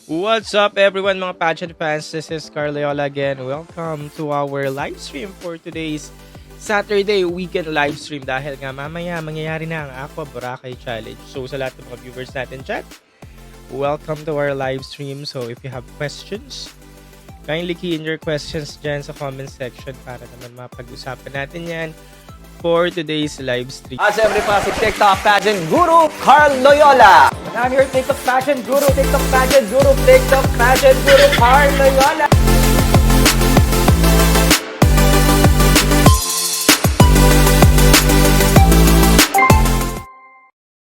What's up everyone mga pageant fans? This is Carleola again. Welcome to our live stream for today's Saturday weekend live stream dahil nga mamaya mangyayari na ang Aqua Boracay Challenge. So sa lahat ng mga viewers natin chat, welcome to our live stream. So if you have questions, kindly key in your questions dyan sa comment section para naman mapag-usapan natin yan for today's live stream. Siyempre pa si TikTok pageant guru Carl Loyola. And I'm your TikTok pageant guru, TikTok pageant guru Carl Loyola.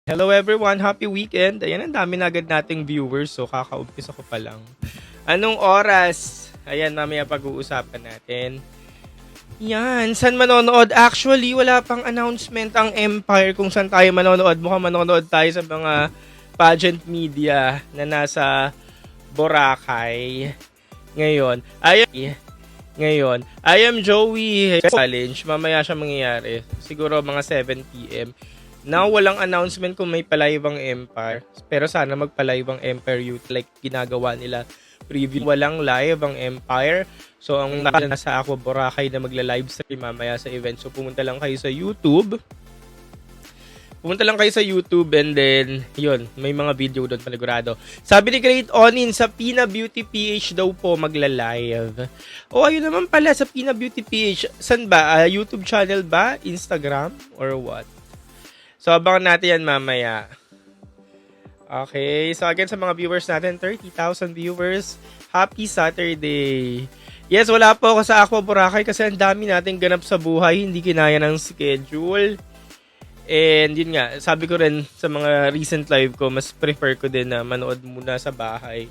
Hello everyone, happy weekend. Ayan, ang dami na agad nating viewers, so kakaumpisa ko pa lang. Anong oras? Ayan, mamaya pag-uusapan natin. Yan, saan manonood? Actually, wala pang announcement ang Empire kung saan tayo manonood. Mukhang manonood tayo sa mga pageant media na nasa Boracay. Ngayon, I am Joey Challenge. Mamaya siya mangyayari. Siguro mga 7 PM. Now, walang announcement kung may palive ang Empire. Pero sana magpalive ang Empire Youth like ginagawa nila preview. Walang live ang Empire. So, ang nasa Aqua Boracay na magla-live stream mamaya sa event. So, pumunta lang kayo sa YouTube. And then, yun, may mga video doon panigurado. Sabi ni Great Onin, sa Pina Beauty PH daw po magla-live. O, ayun naman pala, sa Pina Beauty PH. San ba? YouTube channel ba? Instagram? Or what? So, abangan natin yan mamaya. Okay, so again sa mga viewers natin, 30,000 viewers. Happy Saturday! Yes, wala po ako sa Aqua Boracay kasi ang dami nating ganap sa buhay, hindi kinaya ng schedule. And yun nga, sabi ko rin sa mga recent live ko, mas prefer ko din na manood muna sa bahay.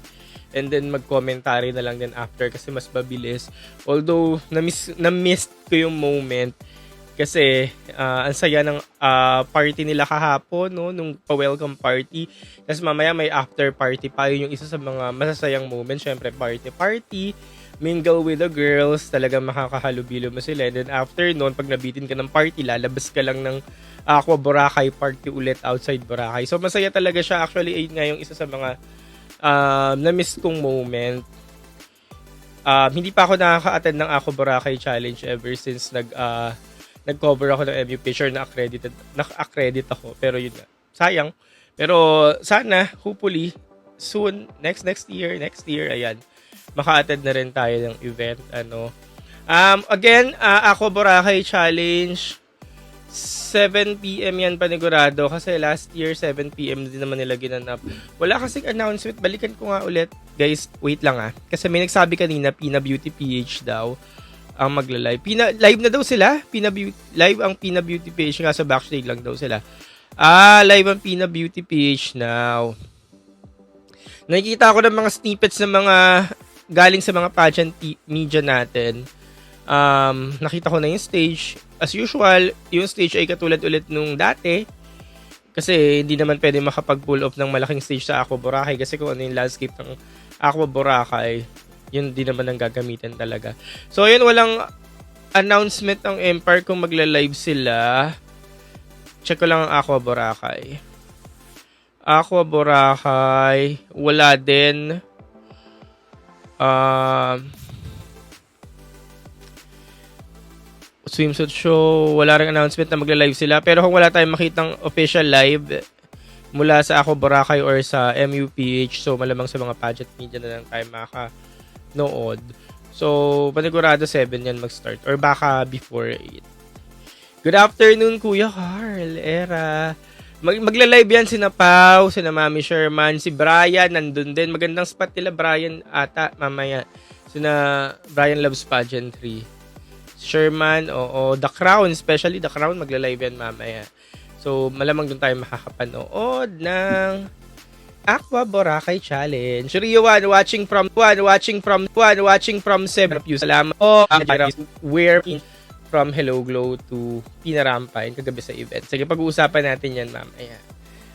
And then mag-commentary na lang din after kasi mas mabilis. Although, na-miss ko yung moment. Kasi ang saya ng party nila kahapon, no? Nung pa-welcome party. Tapos mamaya may after party pa. Yun yung isa sa mga masasayang moments. Syempre party. Mingle with the girls. Talagang makakahalubilo mo sila. And then after noon, pag nabitin ka ng party, lalabas ka lang ng Aqua Boracay party ulit outside Boracay. So masaya talaga siya. Actually, ayun nga yung isa sa mga na-miss kong moment. Hindi pa ako nakaka-attend ng Aqua Boracay Challenge ever since nag-cover ako ng MUPH or naka-accredit ako. Pero yun nga, sayang. Pero sana, hopefully, soon, next year, ayan, maka-attend na rin tayo ng event. Again, Aqua Boracay Challenge, 7 PM yan panigurado. Kasi last year, 7 PM din naman nila ginanap. Wala kasing announcement. Balikan ko nga ulit. Guys, wait lang Kasi may nagsabi kanina, Pina Beauty PH daw ang magla-live. Live na daw sila. Live ang Pina Beauty PH nga sa backstage lang daw sila. Live ang Pina Beauty PH now. Nakikita ko ng mga snippets ng mga galing sa mga pageant media natin. Nakita ko na yung stage. As usual, yung stage ay katulad ulit nung dati. Kasi hindi naman pwede makapag-pull off ng malaking stage sa Aqua Boracay. Kasi kung ano yung landscape ng Aqua Boracay, yun din naman ang gagamitin talaga. So, yun, walang announcement ng Empire kung magla-live sila. Check ko lang ang Aqua Boracay. Aqua Boracay, wala din. Swimsuit show, wala ring announcement na magla-live sila. Pero kung wala tayong makitang official live mula sa Aqua Boracay or sa MUPH, so malamang sa mga pageant media na lang tayo nood. So, panigurado 7 yan mag-start. Or baka before 8. Good afternoon, Kuya Carl. Era. Magla-live yan sina Pau, sina Mami Sherman, si Brian, nandun din. Magandang spot nila, Brian, ata, mamaya. Sina Brian Loves Pageantry. Sherman, oo. The Crown, especially The Crown, magla-live yan mamaya. So, malamang dun tayo makakapanood ng Aqua Boracay Challenge. Rio 1 watching from 7 views. Salamat po. We're from Hello Glow to Pinarampain kagabi sa event. Sige, pag-uusapan natin yan mamaya.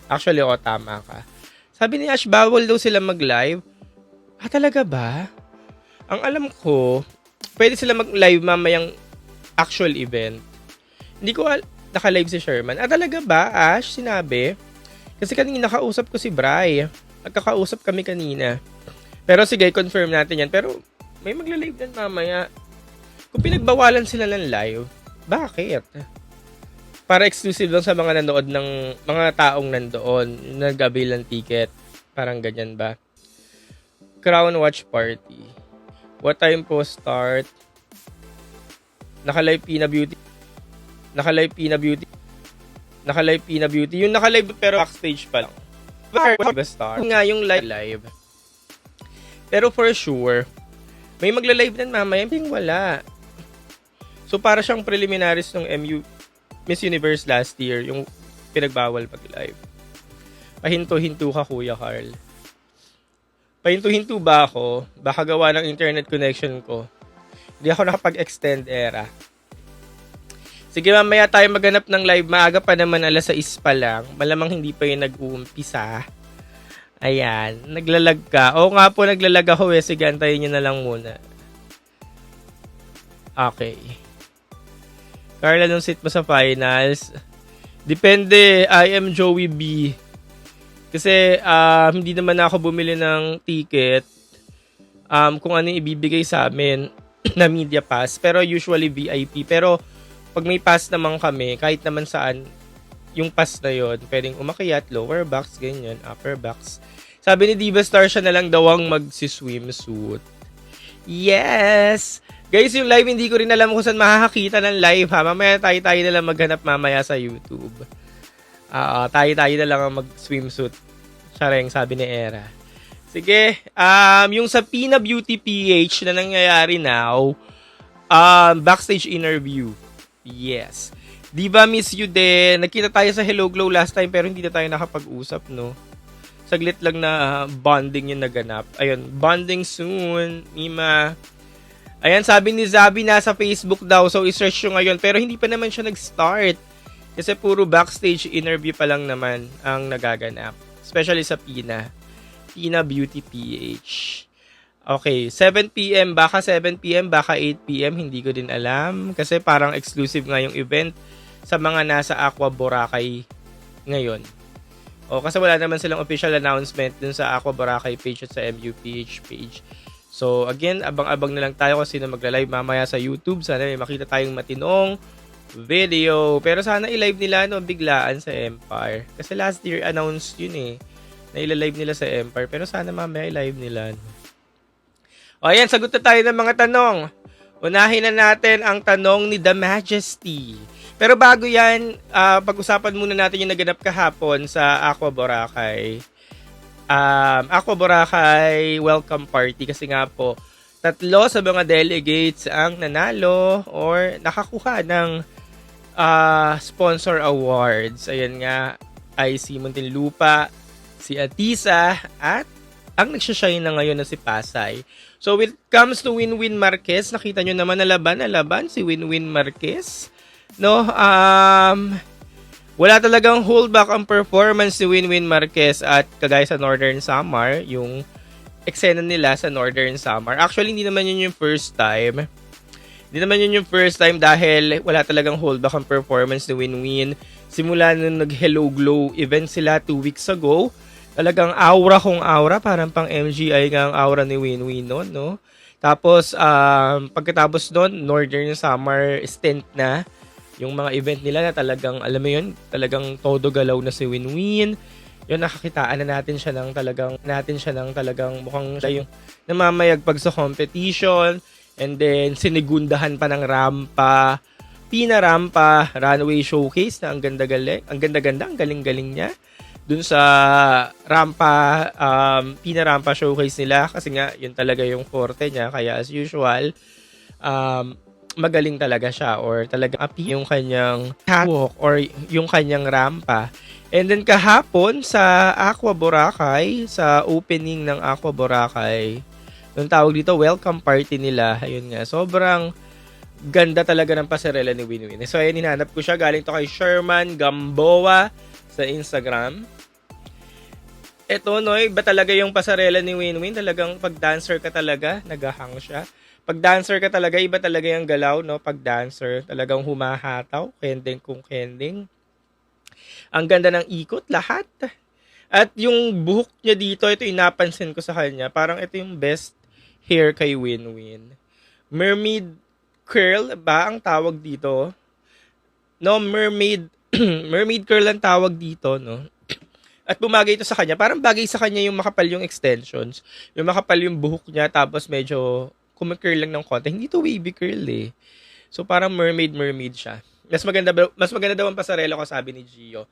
Actually, tama ka. Sabi ni Ash, bawal daw sila mag-live. Talaga ba? Ang alam ko, pwede sila mag-live mamayang actual event. Hindi ko naka-live si Sherman. Talaga ba, Ash? Sinabi? Kasi kanina nakausap ko si Bri. Nagkakausap kami kanina. Pero sige, confirm natin yan. Pero may magla-live din mamaya. Kung pinagbawalan sila ng live, bakit? Para exclusive lang sa mga nanood ng mga taong nandoon, yung nag-avail ng ticket. Parang ganyan ba? Crown Watch Party. What time po start? Naka-live Pina Beauty. Naka-live Pina Beauty. Naka-live Pina Beauty. Yung naka-live pero backstage pa lang. Ba start? Nga yung live. Pero for sure, may magla-live din mamaya. Hindi wala. So para siyang preliminaries ng Miss Universe last year, yung pinagbawal pag-live. Pahinto-hinto ka, Kuya Carl. Pahinto-hinto ba ako? Baka gawa ng internet connection ko. Hindi ako nakapag-extend era. Sige, mamaya tayo maghanap ng live. Maaga pa naman, 6:00 pa lang. Malamang hindi pa yung nag-uumpisa. Ayan, naglalag ka. Oo nga po, naglalag ako eh. Sige, antayin nyo na lang muna. Okay. Carl, anong seat mo sa finals? Depende, I am Joey B. Kasi hindi naman ako bumili ng ticket kung ano yung ibibigay sa amin na media pass. Pero usually VIP. Pero pag may pass naman kami, kahit naman saan, yung pass na yon, pwedeng umakyat, lower box, ganyan, upper box. Sabi ni Diva Star, siya na lang daw ang mag-swimsuit. Yes! Guys, yung live, hindi ko rin alam kung saan makakakita ng live, ha? Mamaya tayo na lang maghanap mamaya sa YouTube. Tayo na lang ang mag-swimsuit. Sareng, sabi ni Era. Sige, yung sa Pina Beauty PH na nangyayari now, backstage interview. Yes. Diba, miss you din. Nagkita tayo sa Hello Glow last time pero hindi na tayo nakapag-usap, no? Saglit lang na bonding yung naganap. Ayun, bonding soon, Mima. Ayan, sabi ni Zabi, nasa Facebook daw. So, isearch nyo ngayon. Pero hindi pa naman siya nag-start. Kasi puro backstage interview pa lang naman ang nagaganap. Especially sa Pina. Pina Beauty PH. Okay, 7 p.m. Baka 7 p.m. Baka 8 p.m. Hindi ko din alam. Kasi parang exclusive nga yung event sa mga nasa Aqua Boracay ngayon. O, kasi wala naman silang official announcement dun sa Aqua Boracay page at sa MUPH page. So, again, abang-abang na lang tayo kung sino magla-live mamaya sa YouTube. Sana may makita tayong matinong video. Pero sana i-live nila biglaan sa Empire. Kasi last year announced yun eh. Na ila-live nila sa Empire. Pero sana mamaya i-live nila. O, ayan, sagot na tayo ng mga tanong. Unahin na natin ang tanong ni The Majesty. Pero bago yan, pag-usapan muna natin yung naganap kahapon sa Aqua Boracay. Aqua Boracay welcome party kasi nga po, 3 sa mga delegates ang nanalo or nakakuha ng sponsor awards. Ayan nga, ay si Muntinlupa, si Atisa, at ang nagsashine na ngayon na si Pasay. So when it comes to Winwin Marquez, nakita nyo naman na laban si Winwin Marquez. No, wala talagang holdback ang performance ni Winwin Marquez at kagaya sa Northern Samar, yung eksena nila sa Northern Samar. Actually, hindi naman yun yung first time. Hindi naman yun yung first time dahil wala talagang holdback ang performance ni Winwin. Simula nung nag-Hello Glow event sila 2 weeks ago, talagang aura kong aura, parang pang MGI nga ang aura ni Winwin noon, no? Tapos, pagkatapos noon, Northern Samar stint na. Yung mga event nila na talagang, alam mo yun, talagang todo galaw na si Winwin. Yun, nakakitaan na natin siya ng talagang mukhang siya yung namamayagpag sa competition. And then, sinigundahan pa ng rampa, pinarampa, runway showcase na ang ganda-ganda, ang galing-galing niya. Dun sa rampa, pinarampa showcase nila kasi nga, yun talaga yung forte niya. Kaya as usual, magaling talaga siya or talagang api yung kanyang catwalk or yung kanyang rampa. And then kahapon sa Aqua Boracay, sa opening ng Aqua Boracay, yung tawag dito, welcome party nila. Ayun nga, sobrang ganda talaga ng pasarela ni Winwin. So ayan, hinanap ko siya. Galing to kay Sherman Gamboa sa Instagram. Eto, no, iba talaga yung pasarela ni Winwin. Talagang pag-dancer ka talaga, nagahang siya. Pag dancer ka talaga, iba talaga yung galaw, no? Pag dancer, talagang humahataw, kending kung kending. Ang ganda ng ikot, lahat. At yung buhok niya dito, ito yung napansin ko sa kanya. Parang ito yung best hair kay Winwin. Mermaid curl ba ang tawag dito? No, mermaid mermaid curl ang tawag dito, no? At bumagay ito sa kanya. Parang bagay sa kanya yung makapal yung extensions. Yung makapal yung buhok niya, tapos medyo kumikirl lang ng konti. Hindi to wavy curl eh. So parang mermaid siya. Mas maganda daw ang pasarela ko, sabi ni Gio.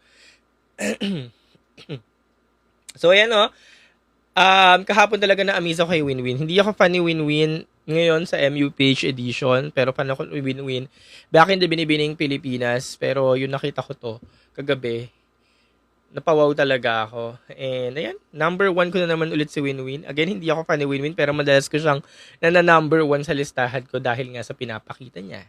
So ayan oh. Kahapon talaga na-amaze ako kay Winwin. Hindi ako fan ni Winwin ngayon sa MUPH edition, pero fan ako ni Winwin back in the Binibining Pilipinas. Pero yun, nakita ko to kagabi. Napawaw talaga ako. And ayan, number 1 ko na naman ulit si Winwin. Again, hindi ako fan ni Winwin, pero madalas ko siyang number 1 sa listahan ko dahil nga sa pinapakita niya.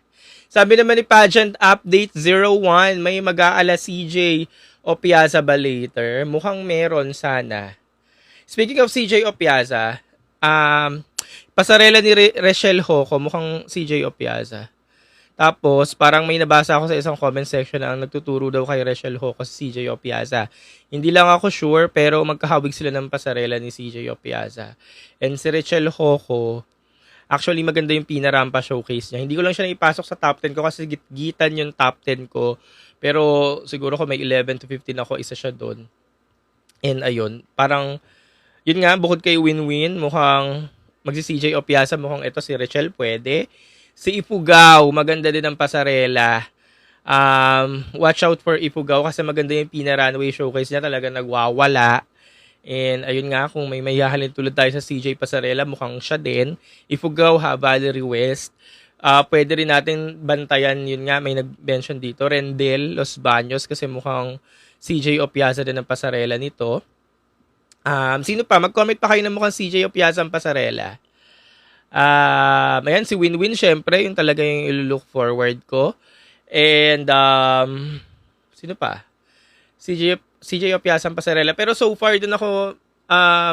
Sabi naman ni Pageant Update 01, may mag-aala CJ o Piazza ba later? Mukhang meron sana. Speaking of CJ o Piazza, pasarela ni Rachel Hoco, mukhang CJ o Piazza. Tapos, parang may nabasa ako sa isang comment section na ang nagtuturo daw kay Rachel Hoco si CJ o Piazza. Hindi lang ako sure, pero magkahawig sila ng pasarela ni CJ o Piazza. And si Rachel Hoco, actually maganda yung Pinarampa showcase niya. Hindi ko lang siya naipasok sa top 10 ko kasi gitgitan yung top 10 ko. Pero siguro kung may 11 to 15 ako, isa siya doon. And ayun, parang, yun nga, bukod kay Winwin, mukhang magsi-CJ o Piazza, mukhang ito si Rachel pwede. Si Ifugao, maganda din ang pasarela. Watch out for Ifugao kasi maganda yung Pina-runway showcase niya, talaga nagwawala. And ayun nga, kung may mayahalin tulad tayo sa CJ Pasarela, mukhang siya din. Ifugao ha, Valerie West. Pwede rin natin bantayan, yun nga, may nag-mention dito, Rendel, Los Baños, kasi mukhang CJ o Piazza din ang pasarela nito. Sino pa? Mag-comment pa kayo na mukhang CJ o Piazza ang pasarela. Ayan, si Winwin, syempre, yung talaga yung ilo-look forward ko. And, sino pa? CJ o Piazza ang pasarela. Pero so far, dun ako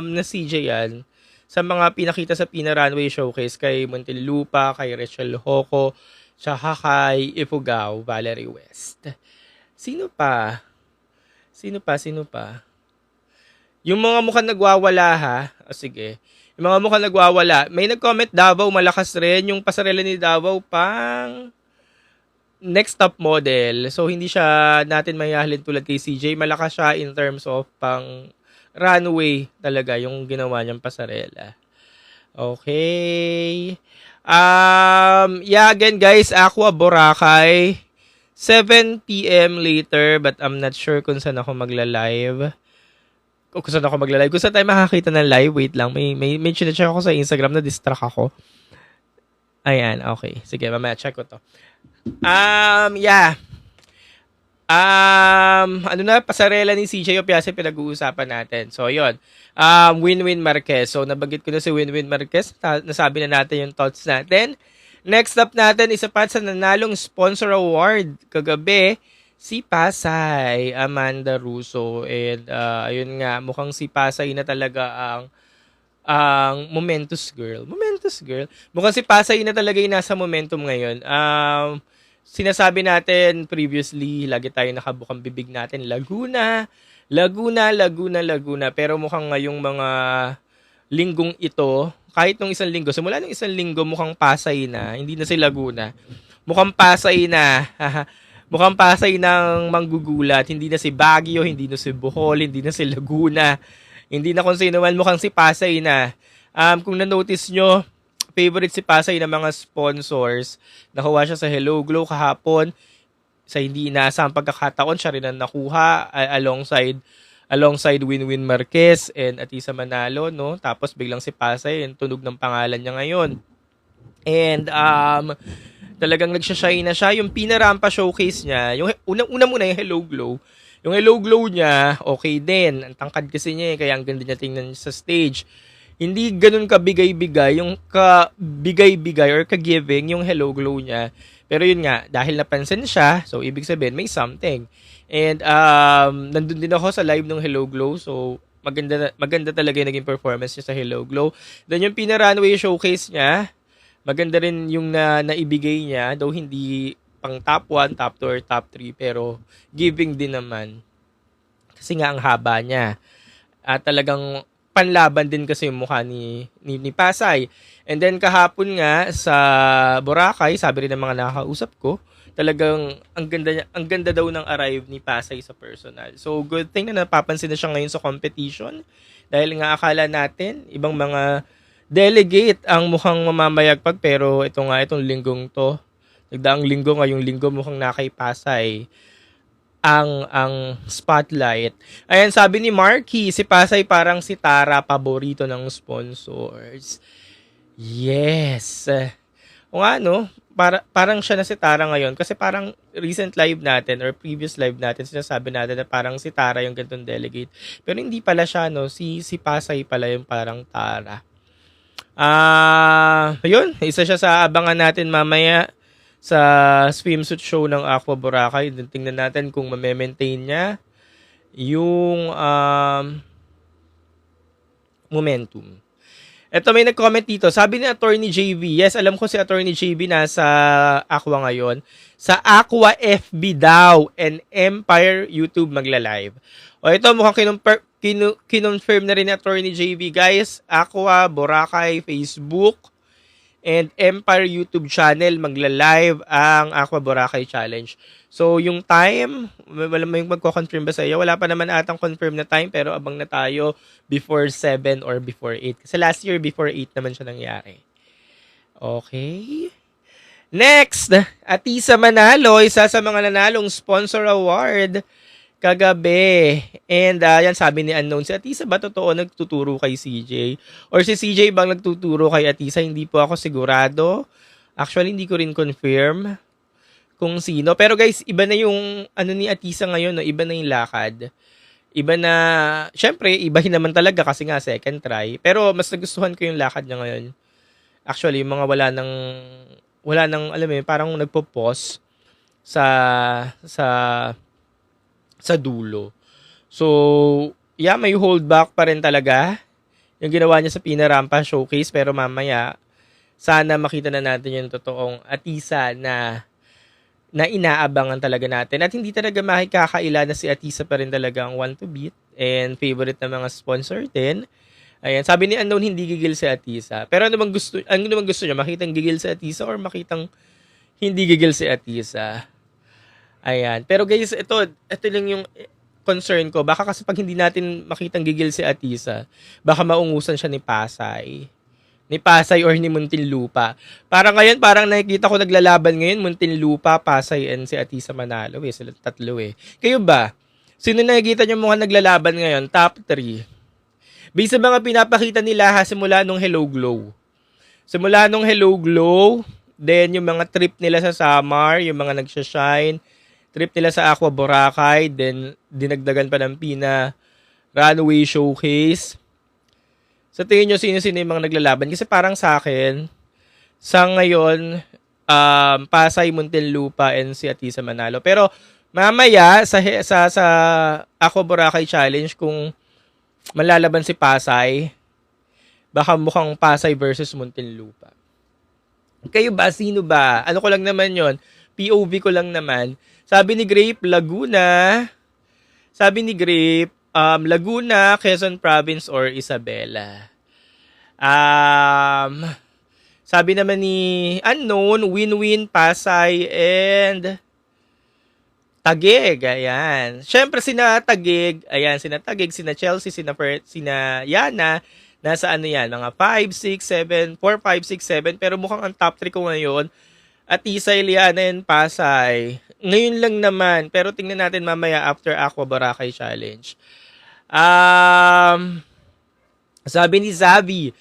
na CJ yan. Sa mga pinakita sa Pina Runway Showcase, kay Montelupa, kay Rachel Hoco, tsaka kay Ifugao, Valerie West. Sino pa? Yung mga mukhang nagwawala ha. Sige. Yung mga mukhang nagwawala. May nag-comment Davao, malakas rin. Yung pasarela ni Davao pang next top model. So, hindi siya natin mayahalin tulad kay CJ. Malakas siya in terms of pang runway talaga yung ginawa niyang pasarela. Okay. Yeah, again guys, Aqua Boracay. 7 p.m. later, but I'm not sure kung saan ako magla-live. Kung saan tayo makakita ng live, wait lang. May check ako sa Instagram, na distract ako. Ayan, okay. Sige, mamaya check ko to. Yeah. Pasarela ni CJ o Piazza pinag-uusapan natin. So, yun. Winwin Marquez. So, nabanggit ko na si Winwin Marquez. Nasabi na natin yung thoughts natin. Next up natin, isa pa sa nanalong sponsor award kagabi, si Pasay, Amanda Russo. And ayun nga, mukhang si Pasay na talaga ang momentous girl. Mukhang si Pasay na talaga yung nasa momentum ngayon. Sinasabi natin previously, lagi tayo nakabukang bibig natin, Laguna. Pero mukhang ngayong mga linggong ito, kahit nung isang linggo, simula nung isang linggo, mukhang Pasay na, hindi na si Laguna. Mukhang Pasay na. Mukhang Pasay ng manggugulat. Hindi na si Baguio, hindi na si Bohol, hindi na si Laguna. Hindi na kung sino man, mukhang si Pasay na. Kung na-notice nyo, favorite si Pasay ng mga sponsors. Nakuha siya sa Hello Glow kahapon. Sa hindi inaasang pagkakataon, siya rin ang nakuha alongside Winwin Marquez and Atisa Manalo, no? Tapos biglang si Pasay, yung tunog ng pangalan niya ngayon. And talagang nagsashine na siya. Yung Pinarampa showcase niya, yung una muna yung Hello Glow. Yung Hello Glow niya, okay din. Ang tangkad kasi niya, kaya ang ganda niya tingnan sa stage. Hindi ganun kabigay-bigay, yung kabigay-bigay or ka-giving yung Hello Glow niya. Pero yun nga, dahil napansin siya, so ibig sabihin may something. And nandun din ako sa live ng Hello Glow, so maganda talaga yung naging performance niya sa Hello Glow. Then yung Pina-runway showcase niya, maganda rin yung naibigay niya, though hindi pang top 1, top 2, or top 3, pero giving din naman. Kasi nga ang haba niya. At talagang panlaban din kasi yung mukha ni Pasay. And then kahapon nga sa Boracay, sabi rin ng mga nakakausap ko, talagang ang ganda daw ng arrive ni Pasay sa personal. So good thing na napapansin na siya ngayon sa competition dahil nga akala natin ibang mga delegate ang mukhang mamamayagpag pero itong linggong to, nagdaang linggo ngayong linggo mukhang nakay Pasay ang spotlight. Ayan, sabi ni Marky, si Pasay parang si Tara, paborito ng sponsors. Yes. O nga, no? Parang siya na si Tara ngayon. Kasi parang recent live natin or previous live natin, sinasabi natin na parang si Tara yung ganitong delegate. Pero hindi pala siya, no? Si Pasay pala yung parang Tara. Yun. Isa siya sa abangan natin mamaya sa swimsuit show ng Aqua Boracay. Tingnan natin kung ma-maintain niya yung momentum. Ito, may nag-comment dito. Sabi ni Attorney JV, yes, alam ko si Attorney JV nasa Aqua ngayon. Sa Aqua FB daw and Empire YouTube magla-live. O ito, mukhang kinonfirm na rin ni Attorney JV. Guys, Aqua, Boracay, Facebook, and Empire YouTube channel magla-live ang Aqua Boracay Challenge. So, yung time, wala may magko-confirm ba sa iyo? Wala pa naman atang confirm na time, pero abang na tayo before 7 or before 8. Kasi last year, before 8 naman siya nangyari. Okay. Next, Atisa Manalo, isa sa mga nanalong sponsor award kagabi. And yan, sabi ni Unknown, si Atisa ba totoo nagtuturo kay CJ? Or si CJ bang nagtuturo kay Atisa? Hindi po ako sigurado. Actually, hindi ko rin confirm kung sino. Pero guys, iba na yung ni Atisa ngayon, no? Iba na yung lakad. Iba na, syempre, ibahin naman talaga kasi nga second try. Pero mas nagustuhan ko yung lakad niya ngayon. Actually, yung mga wala nang, alam mo yun, parang nagpo-pause sa dulo. So, yeah, may hold back pa rin talaga yung ginawa niya sa Pinarampa Showcase. Pero mamaya, sana makita na natin yung totoong Atisa na inaabangan talaga natin. At hindi talaga makikakaila na si Atisa pa rin talaga ang one to beat and favorite ng mga sponsor din. Ayan, sabi ni Unknown, hindi gigil si Atisa. Pero ano bang gusto niya? Makitang gigil si Atisa or makitang hindi gigil si Atisa? Ayan. Pero guys, ito lang yung concern ko. Baka kasi pag hindi natin makitang gigil si Atisa, baka maungusan siya ni Pasay or ni Muntinlupa. Parang ngayon, parang nakikita ko naglalaban ngayon, Muntinlupa, Pasay, and si Atisa Manalo. Sila tatlo eh. Kayo ba? Sino nakikita nyo mga naglalaban ngayon? Top 3. Based sa mga pinapakita nila simula nung Hello Glow. Simula nung Hello Glow, then yung mga trip nila sa Samar, yung mga nagsashine, trip nila sa Aqua Boracay, then dinagdagan pa ng Pina Runway Showcase. Sa tingin nyo, sino-sino yung mga naglalaban? Kasi parang sa akin, sa ngayon, Pasay, Muntinlupa, and si Atisa Manalo. Pero mamaya, sa Aqua Boracay Challenge, kung malalaban si Pasay, baka mukhang Pasay versus Muntinlupa. Kayo ba? Sino ba? Ano ko lang naman yon, POV ko lang naman. Sabi ni Grape, Laguna, Quezon Province or Isabela. Sabi naman ni Unknown, Win-Win, Pasay, and Taguig. Ayan. Siyempre, sina Taguig, sina Chelsea, sina Yana, nasa mga 5, 6, 7, 4, 5, 6, 7. Pero mukhang ang top 3 ko ngayon, Atisa, Liana, and Pasay. Ngayon lang naman, pero tingnan natin mamaya after Aqua Boracay Challenge. Sabi ni Zabi,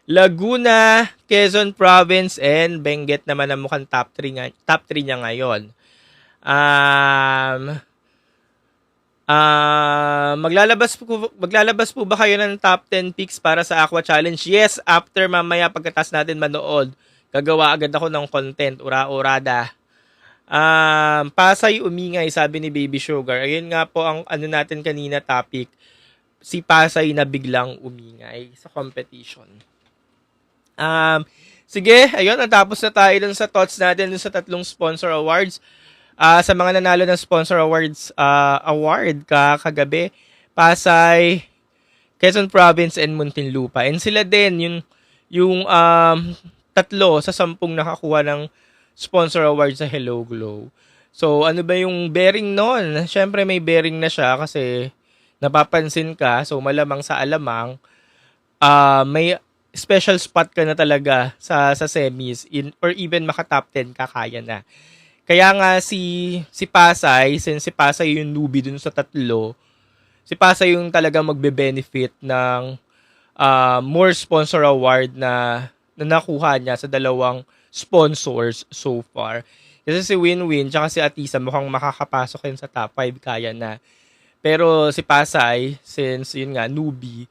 Laguna, Quezon Province, and Benguet naman ang mukhang top 3 niya ngayon. Maglalabas po ba kayo ng top 10 picks para sa Aqua Challenge? Yes, after mamaya pagkatas natin manood, gagawa agad ako ng content, ura-urada. Pasay umingay, sabi ni Baby Sugar. Ayun nga po ang natin kanina topic. Si Pasay na biglang umingay sa competition. Sige, ayun, natapos na tayo dun sa thoughts natin dun sa tatlong sponsor awards. Sa mga nanalo ng sponsor awards award kagabi, Pasay, Quezon Province and Muntinlupa. And sila din, yung tatlo sa 10 nakakuha ng sponsor award sa Hello Glow. So, ano ba yung bearing nun? Siyempre, may bearing na siya kasi napapansin ka. So, malamang sa alamang, may special spot ka na talaga sa semis or even maka top 10 ka, kaya na. Kaya nga si Pasay, since si Pasay yung newbie dun sa tatlo, si Pasay yung talaga magbe-benefit ng more sponsor award na nakuha niya sa dalawang sponsors so far. Kasi si Win-Win tsaka si Atisa mukhang makakapasok yun sa top 5, kaya na. Pero si Pasay, since yun nga, newbie,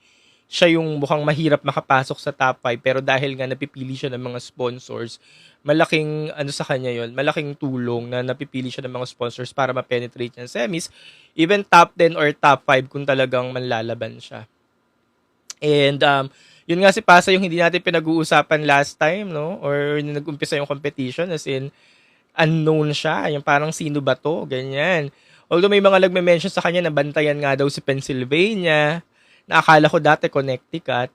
siya yung mukhang mahirap makapasok sa top 5, pero dahil nga napipili siya ng mga sponsors, malaking ano sa kanya yon, malaking tulong na napipili siya ng mga sponsors para ma-penetrate niya semis, even top 10 or top 5 kung talagang manlalaban siya. And yun nga si Pasay yung hindi natin pinag-uusapan last time, no? Or nag-umpisa yung competition, as in unknown siya, yung parang sino ba to, ganyan. Although may mga nagme-mention sa kanya na bantayan nga daw si Pennsylvania, na akala ko dati Connecticut.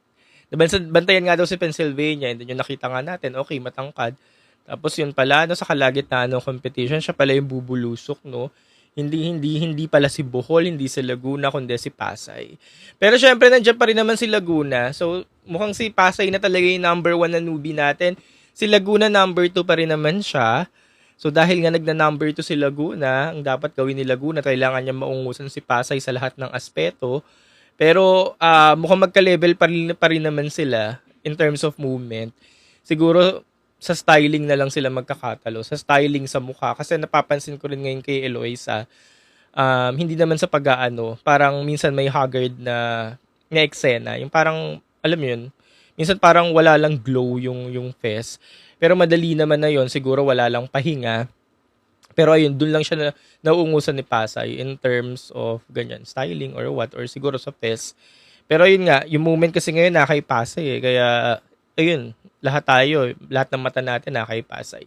Bantayan nga daw si Pennsylvania, and then yung nakita nga natin, okay, matangkad. Tapos yun pala, no, sa kalagitnaan ng competition, siya pala yung bubulusok, no? Hindi pala si Bohol, hindi si Laguna, kundi si Pasay. Pero syempre, nandiyan pa rin naman si Laguna. So, mukhang si Pasay na talaga yung number 1 na newbie natin. Si Laguna, number 2 pa rin naman siya. So, dahil nga nagna-number 2 si Laguna, ang dapat gawin ni Laguna, kailangan niya maungusan si Pasay sa lahat ng aspeto. Pero mukhang magka-level pa rin naman sila in terms of movement. Siguro sa styling na lang sila magkakatalo. Sa styling sa mukha. Kasi napapansin ko rin ngayon kay Eloisa, hindi naman sa pag-aano, parang minsan may haggard na eksena. Yung parang, alam mo yun, minsan parang wala lang glow yung face. Pero madali naman na yon, siguro wala lang pahinga. Pero ayun, dun lang siya nauungusan ni Pasay in terms of ganyan, styling or what, or siguro sa face. Pero ayun nga, yung moment kasi ngayon na kay Pasay Kaya, ayun, lahat ng mata natin na kay Pasay.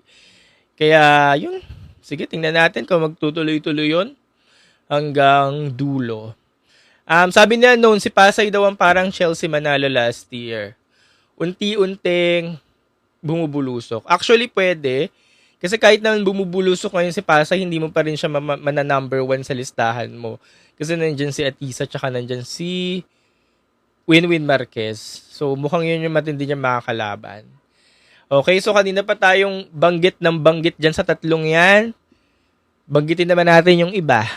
Kaya, yun, sige, tingnan natin kung magtutuloy-tuloy yun hanggang dulo. Sabi niya noon, si Pasay daw ang parang Chelsea Manalo last year. Unti-unting bumubulusok. Actually, pwede. Kasi kahit naman bumubulusok ngayon si Pasay, hindi mo pa rin siya number 1 sa listahan mo. Kasi nandyan si Atisa, tsaka nandyan si Win-Win Marquez. So, mukhang yun yung matindi niya makakalaban. Okay, so kanina pa tayong banggit dyan sa tatlong yan. Banggitin naman natin yung iba.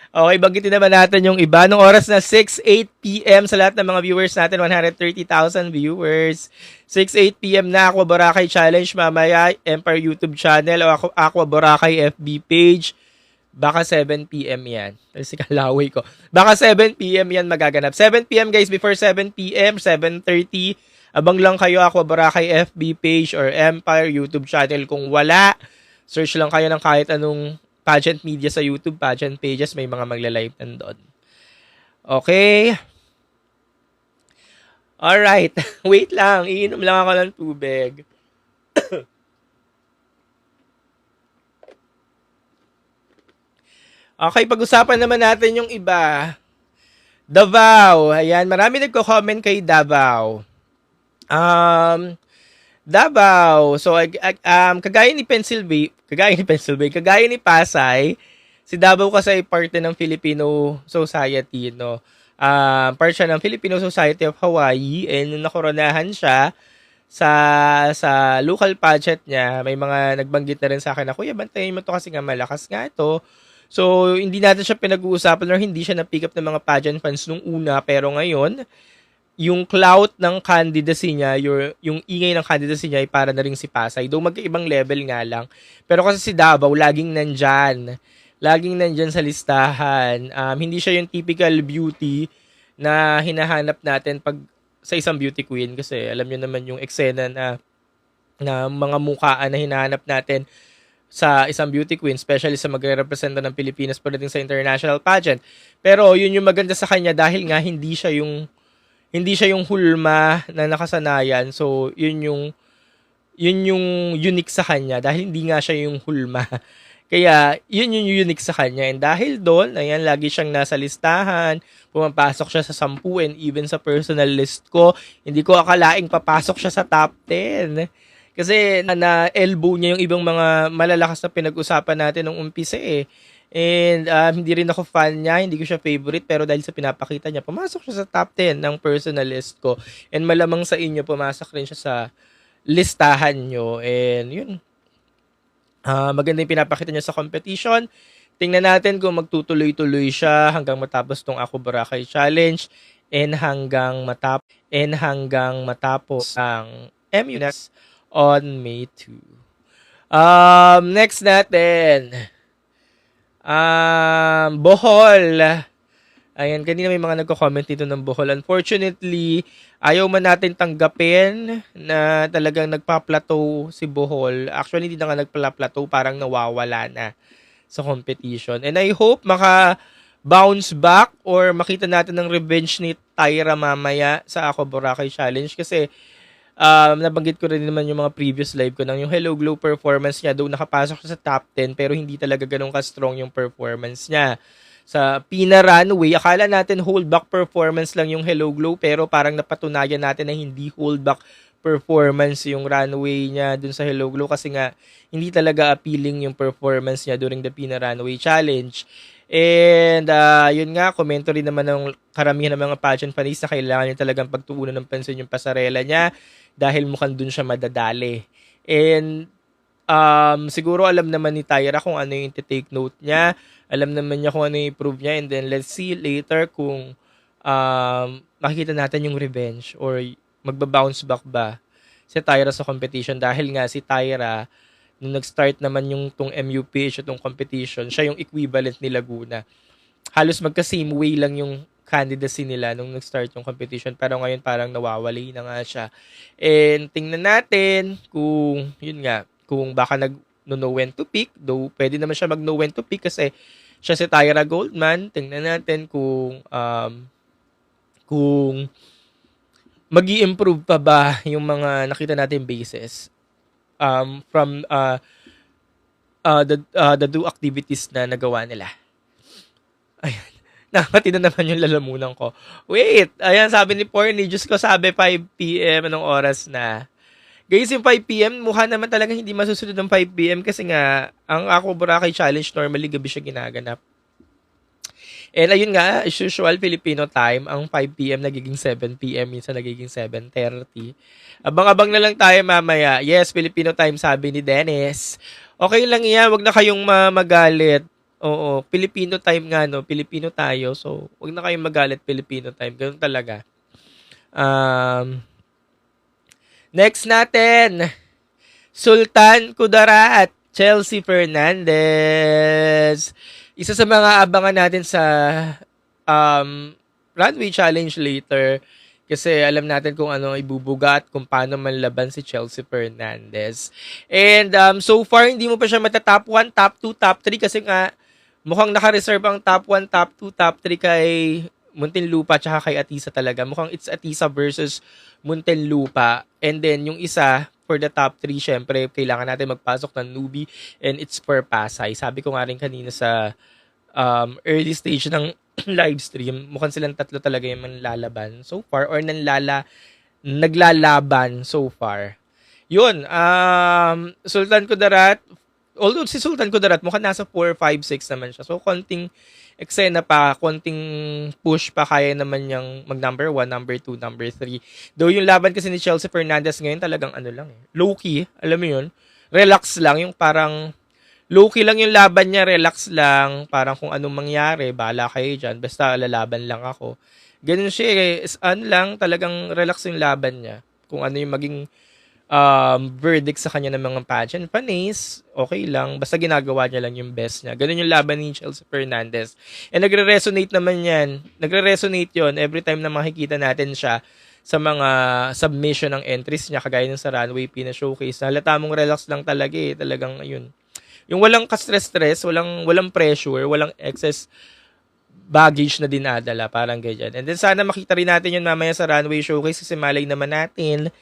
Okay, banggitin naman natin yung iba. Nung oras na 6:08 p.m. sa lahat ng mga viewers natin, 130,000 viewers. 6:08 p.m. na Aqua Boracay Challenge mamaya, Empire YouTube channel o Aqua Boracay FB page. Baka 7 p.m. yan. Kasi kalaway ko. Baka 7 p.m. yan magaganap. 7 p.m. guys, before 7 p.m., 7:30. Abang lang kayo Aqua Boracay FB page or Empire YouTube channel. Kung wala, search lang kayo ng kahit anong pageant media sa YouTube, pageant pages, may mga magla-live nandun. Okay. Alright. Wait lang. Iinom lang ako ng tubig. Okay, pag-usapan naman natin yung iba. Davao. Ayan, marami nagko-comment kay Davao. Davao. So, kagaya ni Pasay, si Davao kasi parte ng Filipino Society, no? Part siya ng Filipino Society of Hawaii, and nung nakoronahan siya sa local pageant niya, may mga nagbanggit na rin sa akin na, Kuya, bantayin mo to kasi nga malakas nga ito. So, hindi natin siya pinag-uusapan or hindi siya na-pick up ng mga pageant fans nung una, pero ngayon, yung clout ng candidacy niya, yung ingay ng candidacy niya ay para na rin si Pasay. Though magkaibang level nga lang. Pero kasi si Davao, laging nandyan. Laging nandyan sa listahan. Hindi siya yung typical beauty na hinahanap natin pag sa isang beauty queen. Kasi alam niyo naman yung eksena na mga mukhaan na hinahanap natin sa isang beauty queen, especially sa magre-representa ng Pilipinas pagdating sa international pageant. Pero yun yung maganda sa kanya dahil nga hindi siya yung hulma na nakasanayan. So, yun yung unique sa kanya dahil hindi nga siya yung hulma. Kaya, yun yung unique sa kanya. And dahil doon, ayan, lagi siyang nasa listahan, pumapasok siya sa 10 and even sa personal list ko, hindi ko akalaing papasok siya sa top 10. Kasi na-elbow niya yung ibang mga malalakas na pinag-usapan natin nung umpisa eh. And hindi rin ako fan niya, hindi ko siya favorite, pero dahil sa pinapakita niya, pumasok siya sa top 10 ng personal list ko. And malamang sa inyo, pumasok rin siya sa listahan nyo. And yun, maganda yung pinapakita niya sa competition. Tingnan natin kung magtutuloy-tuloy siya hanggang matapos tong Ako Boracay Challenge and hanggang matapos ang MUNEX on May 2. Next natin. Bohol. Ayan, kanina may mga nagko-comment dito ng Bohol. Unfortunately, ayaw man natin tanggapin na talagang nagpa-plateau si Bohol. Actually, hindi na nga nagpa-plateau, parang nawawala na sa competition. And I hope maka-bounce back or makita natin ng revenge ni Tyra mamaya sa Ako Boracay Challenge. Kasi nabanggit ko rin naman yung mga previous live ko nang yung Hello Glow performance niya. Doon nakapasok siya sa top 10 pero hindi talaga ganun ka-strong yung performance niya. Sa Pina Runway, akala natin hold back performance lang yung Hello Glow pero parang napatunayan natin na hindi hold back performance yung runway niya dun sa Hello Glow kasi nga hindi talaga appealing yung performance niya during the Pina Runway Challenge. And yun nga, komento rin naman ng karamihan ng mga pageant fans na kailangan niya talagang pagtuunan ng pansin yung pasarela niya dahil mukhang dun siya madadali. And siguro alam naman ni Tyra kung ano yung take note niya. Alam naman niya kung ano yung i-prove niya. And then let's see later kung makikita natin yung revenge or magbabounce back ba si Tyra sa competition. Dahil nga si Tyra, nung nag-start naman yung tong MUPH itong competition, siya yung equivalent ni Laguna. Halos magka-same way lang yung candidacy nila nung nag-start yung competition. Pero ngayon parang nawawali na nga siya. And tingnan natin kung, yun nga, kung baka know when to pick. Though pwede naman siya mag-know when to pick kasi siya si Tyra Goldman. Tingnan natin kung mag-i-improve pa ba yung mga nakita natin bases from the do activities na nagawa nila. Ayan. Nakapati na naman yung lalamunan ko. Wait! Ayan, sabi ni Porny, Diyos ko, sabi 5 p.m. Anong oras na? Guys, yung 5 p.m. mukha naman talaga hindi masusunod ng 5 p.m. kasi nga, ang Ako Boracay Challenge normally gabi siya ginaganap. And ayun nga, as usual, Filipino time, ang 5 p.m. nagiging 7 p.m. minsan nagiging 7:30. Abang-abang na lang tayo mamaya. Yes, Filipino time, sabi ni Dennis. Okay lang yan, wag na kayong magalit. Oo, Filipino time nga, no? Filipino tayo, so wag na kayong magalit, Filipino time. Ganun talaga. Next natin, Sultan Kudarat, Chelsea Fernandez. Isa sa mga abangan natin sa Runway Challenge later kasi alam natin kung ano ibubuga at kung paano manlaban si Chelsea Fernandez. And so far, hindi mo pa siya matatop 1, top 2, top 3 kasi nga mukhang naka-reserve ang top 1, top 2, top 3 kay Muntinlupa at kay Atisa talaga. Mukhang it's Atisa versus Muntinlupa. And then yung isa for the top 3, syempre, kailangan natin magpasok ng newbie and it's for Pasay. Sabi ko nga rin kanina sa early stage ng live stream, mukhang silang tatlo talaga yung manlalaban so far or naglalaban so far. Yun, Sultan Kudarat, although si Sultan Kudarat mukhang nasa 4, 5, 6 naman siya. So, konting eksena pa, konting push pa, kaya naman niyang mag number 1, number 2, number 3. Though yung laban kasi ni Chelsea Fernandez ngayon talagang ano lang eh. Low-key, alam mo yun? Relax lang, yung parang low-key lang yung laban niya, relax lang. Parang kung anong mangyari, bahala kayo dyan. Basta lalaban lang ako. Ganun siya eh. Ano lang, talagang relax yung laban niya. Kung ano yung maging verdict sa kanya ng mga pageant fans, okay lang. Basta ginagawa niya lang yung best niya. Ganun yung laban ni Chelsea Fernandez. And nagre-resonate naman yan. Nagre-resonate yon every time na makikita natin siya sa mga submission ng entries niya, kagaya ng sa Runway Pina Showcase. Halata mong relax lang talaga eh. Talagang ayun. Yung walang ka-stress-stress, walang pressure, walang excess baggage na dinadala, parang ganyan. And then sana makita rin natin yun mamaya sa Runway Showcase kasi malay naman natin,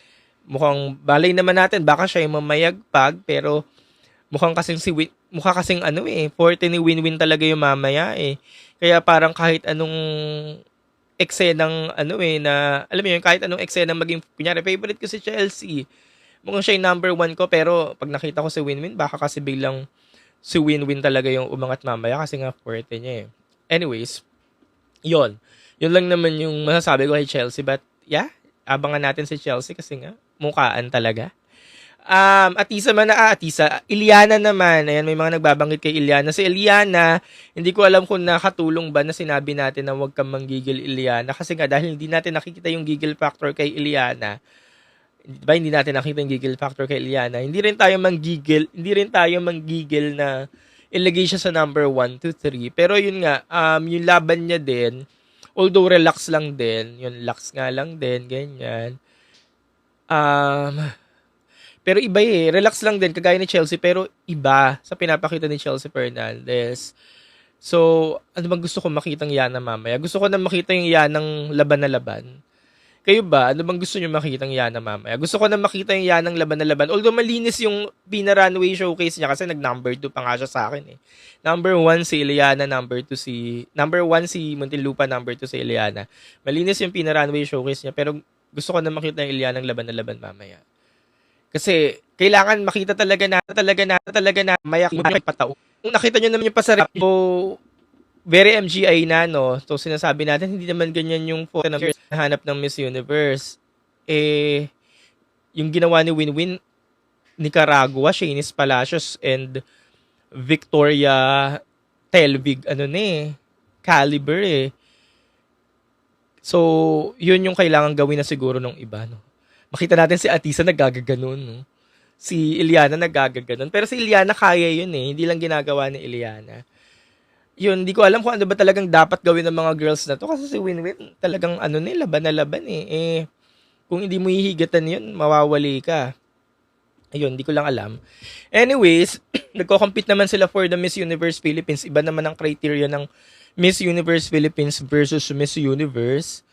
baka siya yung mamayagpag, pero mukhang kasing mukha kasing forte ni Win-Win talaga yung mamaya eh. Kaya parang kahit anong eksenang na, alam mo yun, kahit anong eksenang maging, kunyari, favorite ko si Chelsea. Mukhang siya yung number 1 ko, pero pag nakita ko si Win-Win, baka kasi biglang si Win-Win talaga yung umangat mamaya kasi nga forte niya eh. Anyways, yon. Yun lang naman yung masasabi ko kay Chelsea. But yeah, abangan natin si Chelsea kasi nga, mukhaan talaga. Iliana naman. Ayan, may mga nagbabanggit kay Iliana. Si Iliana, hindi ko alam kung nakatulong ba na sinabi natin na huwag kang manggigil Iliana. Kasi nga, dahil hindi natin nakikita yung gigil factor kay Iliana, diba, hindi natin nakita yung gigil factor kay Iliana, hindi rin tayo manggigil na ilagay siya sa number 1, 2, 3. Pero yun nga, yung laban niya din, although relax lang din, yun, relax nga lang din, ganyan. Pero iba relax lang din, kagaya ni Chelsea, pero iba sa pinapakita ni Chelsea Fernandez. So, ano bang gusto ko makitang Yana mamaya? Gusto ko na makita yung Yanang laban na laban. Kayo ba? Ano bang gusto nyo makitang Yana mamaya? Gusto ko na makita yung Yanang laban na laban. Although malinis yung pina-runway showcase niya kasi nag-number 2 pa nga siya sa akin eh. Number 1 si Iliana, number 1 si Muntinlupa, number 2 si Iliana. Malinis yung pina-runway showcase niya, pero gusto ko na makita yung Ilianang laban na laban mamaya. Kasi kailangan makita talaga na mayak patao. Kung nakita nyo naman yung pasarap so very MGI na, no? So sinasabi natin hindi naman ganyan yung photo na hanap ng Miss Universe. Yung ginawa ni Win-Win Nicaragua, Shanice Palacios and Victoria Telvig caliber eh. So yun yung kailangan gawin na siguro ng iba, no? Makita natin si Atisa nagagaganon, no? Si Iliana nagagaganon. Pero si Iliana kaya yun eh. Hindi lang ginagawa ni Iliana. Yun, hindi ko alam kung ano ba talagang dapat gawin ng mga girls na to. Kasi si Win-Win talagang laban na laban eh. Kung hindi mo hihigatan yun, mawawali ka. Ayun, hindi ko lang alam. Anyways, nagko-compete naman sila for the Miss Universe Philippines. Iba naman ang criteria ng Miss Universe Philippines versus Miss Universe.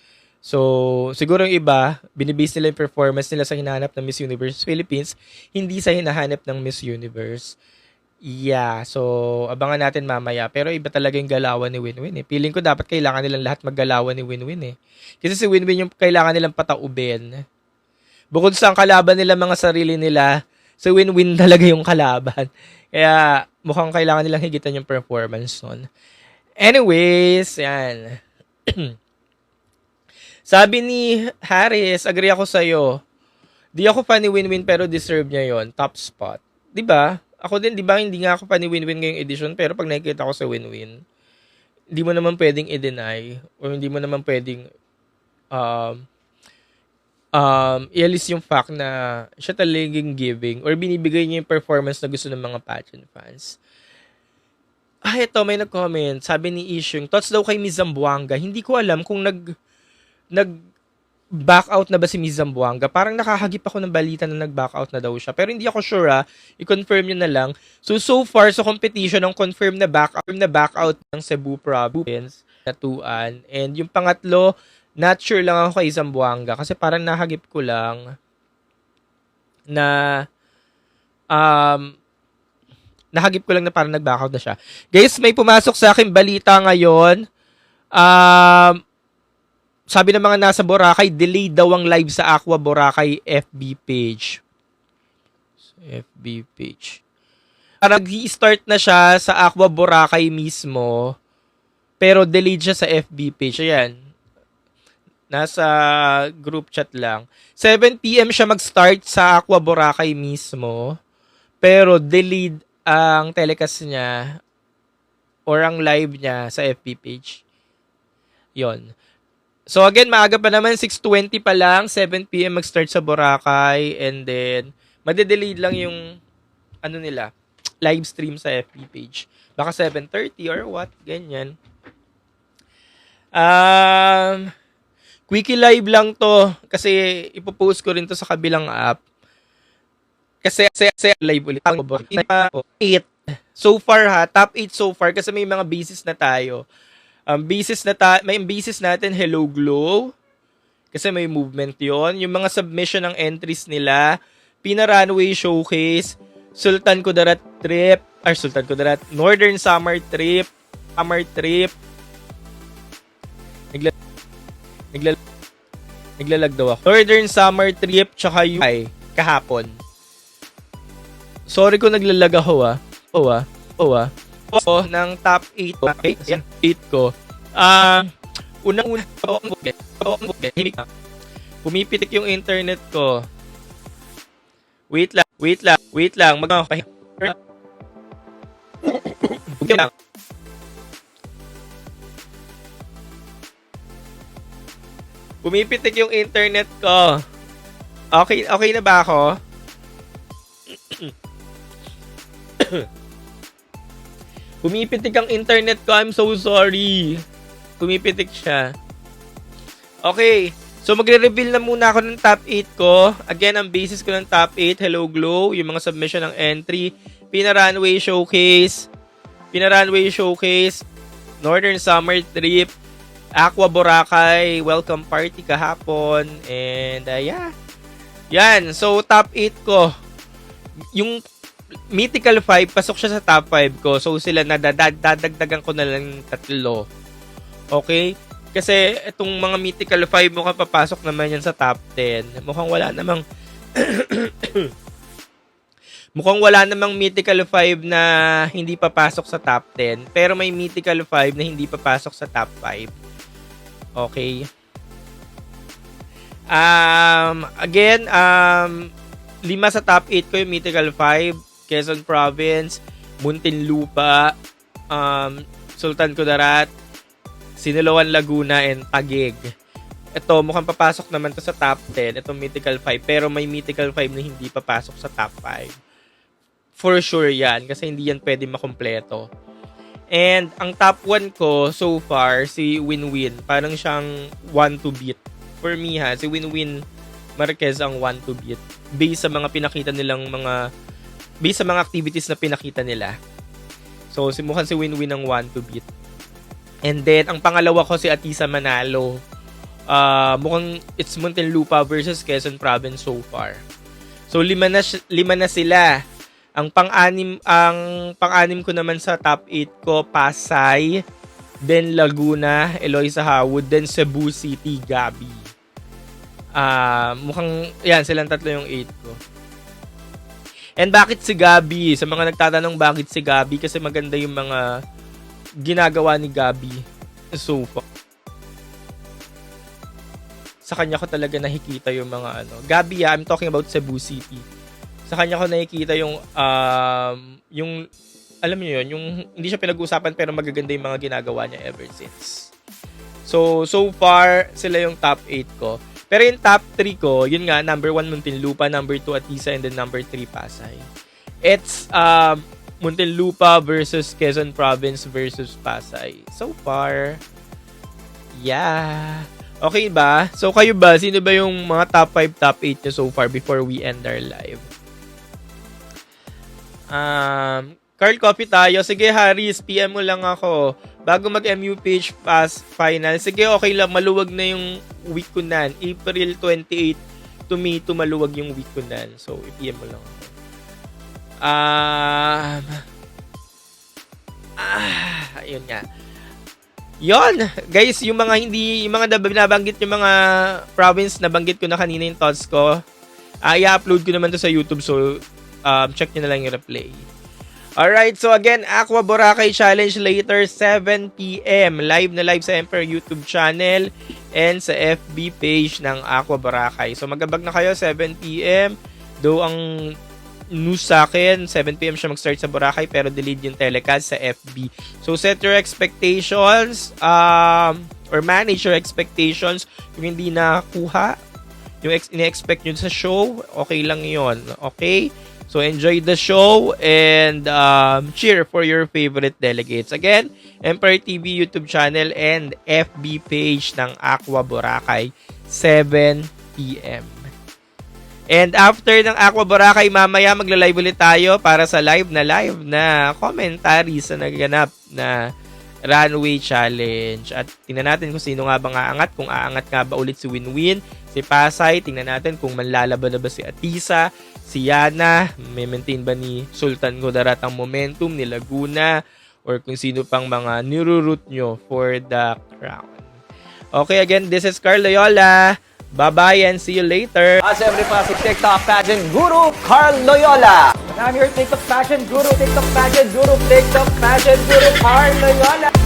So, siguro yung iba, binibase nila yung performance nila sa hinahanap ng Miss Universe Philippines, hindi sa hinahanap ng Miss Universe. Yeah, so abangan natin mamaya. Pero iba talaga yung galawan ni Win-Win eh. Feeling ko dapat kailangan nilang lahat maggalawan ni Win-Win eh. Kasi si Win-Win yung kailangan nilang pataubin. Bukod sa ang kalaban nila mga sarili nila, si Win-Win talaga yung kalaban. Kaya mukhang kailangan nilang higitan yung performance nun. Anyways, yan. Sabi ni Harris, agree ako sa'yo. Di ako fan ni Win-Win pero deserve niya yon, top spot. 'Di ba? Ako din, 'di ba, hindi nga ako fan ni Win-Win ngayong edition pero pag nakikita ko sa Win-Win, hindi mo naman pwedeng i-deny o hindi mo naman pwedeng ialis yung fact na siya talagang giving or binibigay niya yung performance na gusto ng mga pageant fans. Ito, may nag-comment. Sabi ni Ishung, thoughts daw kay Miss Zamboanga. Hindi ko alam kung nag-back out na ba si Miss Zamboanga. Parang nakahagip ako ng balita na nag-back out na daw siya. Pero hindi ako sure i-confirm nyo na lang. So far sa competition, ang confirm na back out ng Cebu Province na 2-an. And yung pangatlo, not sure lang ako kay Zamboanga. Kasi parang nahagip ko lang na parang nag-back out na siya. Guys, may pumasok sa akin balita ngayon. Sabi ng mga nasa Boracay, delayed daw ang live sa Aqua Boracay FB page. Parang nag-start na siya sa Aqua Boracay mismo, pero delayed siya sa FB page. Ayan. Nasa group chat lang. 7 PM siya mag-start sa Aqua Boracay mismo, pero delayed ang telecast niya or ang live niya sa FB page. Yon. So again, maaga pa naman, 6:20 pa lang, 7 PM mag-start sa Boracay, and then madedelayed lang yung nila, live stream sa FB page. Baka 7:30 or what, ganyan. Quickie live lang to kasi ipopost ko rin to sa kabilang app. Kasi live ulit. 8 so far top 8 so far kasi may mga bases na tayo. May basis natin Hello Glow kasi may movement yon. Yung mga submission ng entries nila, Pina Runway Showcase, Sultan Kudarat trip, Northern Summer trip, naglalag daw ako. Northern Summer trip, tsaka UI, kahapon. Sorry kung naglalag ako So, ng top 8 ko. Unang-una pumipitik yung internet ko. Wait lang. Okay lang. Pumipitik yung internet ko. Okay na ba ako? Pumipitik ang internet ko. I'm so sorry. Pumipitik siya. Okay. So, magre-reveal na muna ako ng top 8 ko. Again, ang basis ko ng top 8, Hello Glow, yung mga submission ng entry, Pina-Runway Showcase, Northern Summer Trip, Aqua Boracay, Welcome Party kahapon, and yeah. Yan. So, top 8 ko. Yung Mythical 5, pasok siya sa top 5 ko. So, sila dadagdagan ko na lang 3. Okay? Kasi itong mga Mythical 5 mukhang papasok naman yan sa top 10. Mukhang wala namang Mythical 5 na hindi papasok sa top 10. Pero may Mythical 5 na hindi papasok sa top 5. Okay? Again, 5 sa top 8 ko yung Mythical 5. Quezon Province, Muntinlupa, Sultan Kudarat, Siniloan Laguna, and Taguig. Ito, mukhang papasok naman to sa top 10. Itong Mythical 5. Pero may Mythical 5 na hindi papasok sa top 5. For sure yan. Kasi hindi yan pwede makompleto. And ang top 1 ko so far, si Winwin. Parang siyang 1 to beat. For me si Winwin Marquez ang 1 to beat. Based sa mga activities na pinakita nila. So, mukhang si Winwin ang 1 to beat. And then, ang pangalawa ko si Atisa Manalo. Mukhang it's Muntinlupa versus Quezon Province so far. So, 5 na sila. Ang pang-anim ko naman sa top 8 ko, Pasay, then Laguna, Eloisa Howard, then Cebu City, Gabi. Mukhang, yan, silang 3 yung 8 ko. And bakit si Gabi? Sa mga nagtatanong bakit si Gabi, kasi maganda yung mga ginagawa ni Gabi so far. Sa kanya ko talaga nakikita yung mga Gabi, I'm talking about Cebu City. Sa kanya ko nakikita yung alam niyo yun, yung hindi siya pinag-uusapan pero magaganda yung mga ginagawa niya ever since. So far, sila yung top 8 ko. Pero yung top 3 ko, yun nga, number 1 Muntinlupa, number 2 Atisa, and then number 3 Pasay. It's Muntinlupa versus Quezon Province versus Pasay. So far, yeah. Okay ba? So kayo ba? Sino ba yung mga top 5, top 8 nyo so far before we end our live? Carl, copy tayo. Sige, Haris, PM mo lang ako. Bago mag-MU page pass final. Sige, okay lang. Maluwag na yung week ko nan. April 28 to May 2, maluwag yung week ko nan. So, i-PM mo lang ako. Ayun nga. Yon, guys, yung mga binabanggit yung mga province na banggit ko na kanina yung thoughts ko. I-upload ko naman to sa YouTube, so check nyo na lang yung replay. Alright, so again, Aqua Boracay Challenge later 7 PM. Live na live sa Emperor YouTube channel and sa FB page ng Aqua Boracay. So magabag na kayo, 7 PM. Though ang news sa akin, 7 PM siya mag-start sa Boracay pero delayed yung telecast sa FB. So set your expectations or manage your expectations. Kung hindi nakuha yung ine-expect nyo sa show, okay lang yon. Okay? So enjoy the show and cheer for your favorite delegates. Again, Empire TV YouTube channel and FB page ng Aqua Boracay, 7 PM. And after ng Aqua Boracay, mamaya magla-live ulit tayo para sa live na commentary sa naganap na runway challenge. At tingnan natin kung sino nga bang aangat, kung aangat nga ba ulit si Winwin, si Pasay. Tingnan natin kung manlalaban na ba si Atisa, si Yana, may maintain ba ni Sultan Kudarat ang momentum, ni Laguna, or kung sino pang mga niroroot nyo for the crown. Okay, again, this is Carl Loyola. Bye-bye and see you later. Siyempre pa si TikTok pageant guru, Carl Loyola. And I'm your TikTok pageant guru, TikTok pageant guru, Carl Loyola.